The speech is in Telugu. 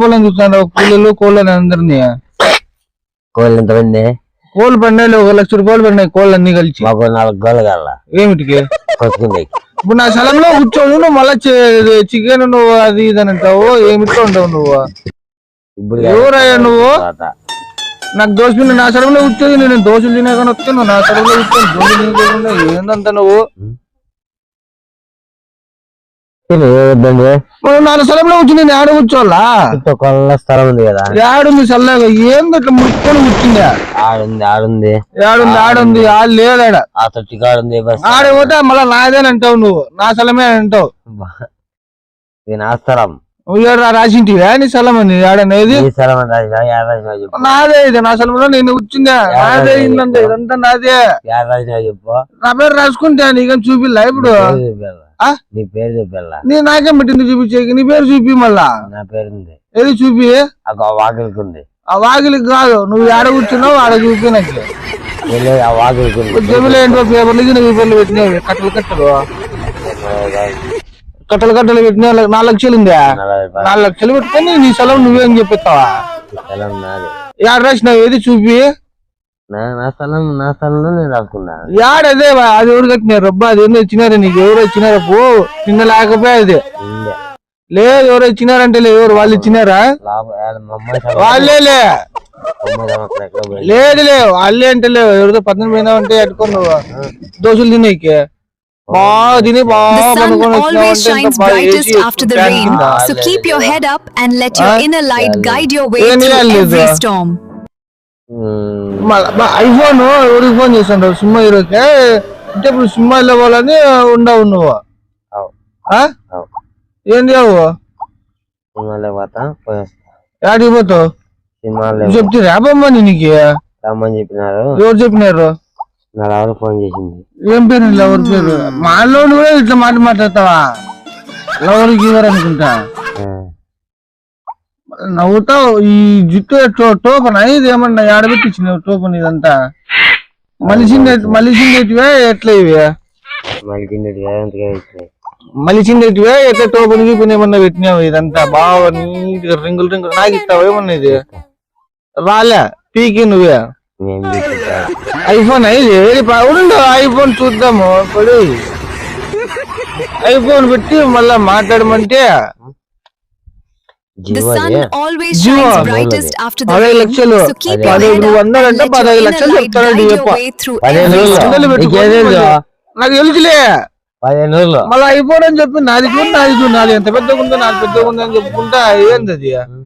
పొలం చూస్తాను కూలీలు కోళ్ళని అందరినీ. కోళ్ళు ఎంతమంది? కోళ్ళు పడినాయి 1 లక్ష రూపాయలు పడినాయి కోళ్ళు అన్ని కలిసి. మాకు 4 గోళ్ళు కావాల ఏమిటికి? కొట్టుకుంది. ఇప్పుడు నా స్థలంలో కూర్చోను నువ్వు మళ్ళా చికెన్ నువ్వు అది ఇది అని అంటావు. ఏమిటో ఉండవు నువ్వు. ఇప్పుడు ఎవరయ్యా నువ్వు? నాకు దోష నా స్థలంలో కూర్చోదు. నేను దోషులు తినేగానే వస్తాను నా స్థలంలో కూర్చొని దోషులు తినేకుండా ఏందంత నువ్వు. నా స్థలంలో కూర్చుని నేను ఆడ కూర్చోవాలా? స్థలం ఉంది కదా, ఆడుంది చల్లగా ఏంది అట్లా ముట్టుకొని కూర్చుందా? ఆడుంది ఆడుంది ఆడు లేదాడ. ఆ తొట్టి కాడుంది. ఆడపోతే మళ్ళీ నాదేనంటావు నువ్వు, నా స్థలమే అంటావు. ఇది నా స్థలం. రాసింటివా నీ స్థలం అని? ఆడనేది నాదే. ఇది నా స్థలంలో నేను కూర్చుందా? నాదే ఇదంతా నాదే. చెప్పు. నా పేరు రాసుకుంటా నీకేం చూపిల్లా ఇప్పుడు? నీ పేరు చూపిల్లా? నీ నాకేం పెట్టింది చూపించేకి? నీ పేరు చూపి మళ్ళా. నా పేరు ఉంది. ఏది చూపి? వాకిలికి ఉంది. ఆ వాకిలికి కాదు, నువ్వు ఆడ కూర్చున్నావు ఆడ చూపి నాకు. ఆ వాకిలికి ఉంది. జమిలో ఏంటో పేపర్లు పేపర్లు పెట్టినావు కట్టలు కట్టలు పెట్టినా 4 లక్షలు ఉందా? 4 లక్షలు పెట్టుకొని నీ స్థలం నువ్వేం చెప్పేస్తావా? యాడ రాసినావు? ఏది చూపి? నా స్థలంలో నేను రాసుకున్నా. యాడదే అది ఎవరు కట్టినారు రబ్బా? అది ఎవరు ఇచ్చినారా నీకు? ఎవరు ఇచ్చినారా? పో నిన్న లేకపోయేది లేదు. ఎవరు ఇచ్చినారంటే ఎవరు వాళ్ళు ఇచ్చినారా? వాళ్ళే లేదులే వాళ్ళే అంటే లేవు. ఎవరితో 18 పోయినావంటే అట్టుకో నువ్వు దోశలు తినేకి బాగా తిని బాగా ఐఫోన్ ఎవరికి ఫోన్ చేస్తుంటావు? సినిమా హీరోకే అంటే ఇప్పుడు సినిమాలో పోవాలని ఉండవు నువ్వు. ఏం చేయవు? యాడికి పోతావు? చెప్తారా బొమ్మని నీకు? చెప్పినారు. ఎవరు చెప్పినారు? ఫోన్ చేసింది. ఏం పేరు? ఎవరి పేరు? మాలో కూడా ఇట్లా మాట్లాడతావా? లవర్ గీవర్ అనుకుంటా నవ్వుతావు. ఈ జుట్టు టోపన్ ఇది ఏమన్నా ఆడబెట్టించినావు టోపన్? ఇదంతా మలిచిండేటివే ఎట్లా ఇవి? మలిచిండేటివే ఎట్లా టోపన్ గీపన్ ఏమన్నా పెట్టినావు? ఇదంతా బాగా నీట్ గా రింగులు నాకు ఇస్తావు ఏమన్నా? ఇది రాలే పీకి నువ్వే. ఐఫోన్ ఇది ఉండు ఐఫోన్ చూద్దాము. ఇప్పుడు ఐఫోన్ పెట్టి మళ్ళా మాట్లాడమంటే 15 లక్షలు 15 అంటే 15 లక్షలు చెప్తాడు. నాకు తెలుసులే. మళ్ళీ ఐఫోన్ అని చెప్పి నాది ఎంత పెద్దగా ఉందో నాది పెద్దగా ఉందని చెప్పుకుంటా ఏంది అది?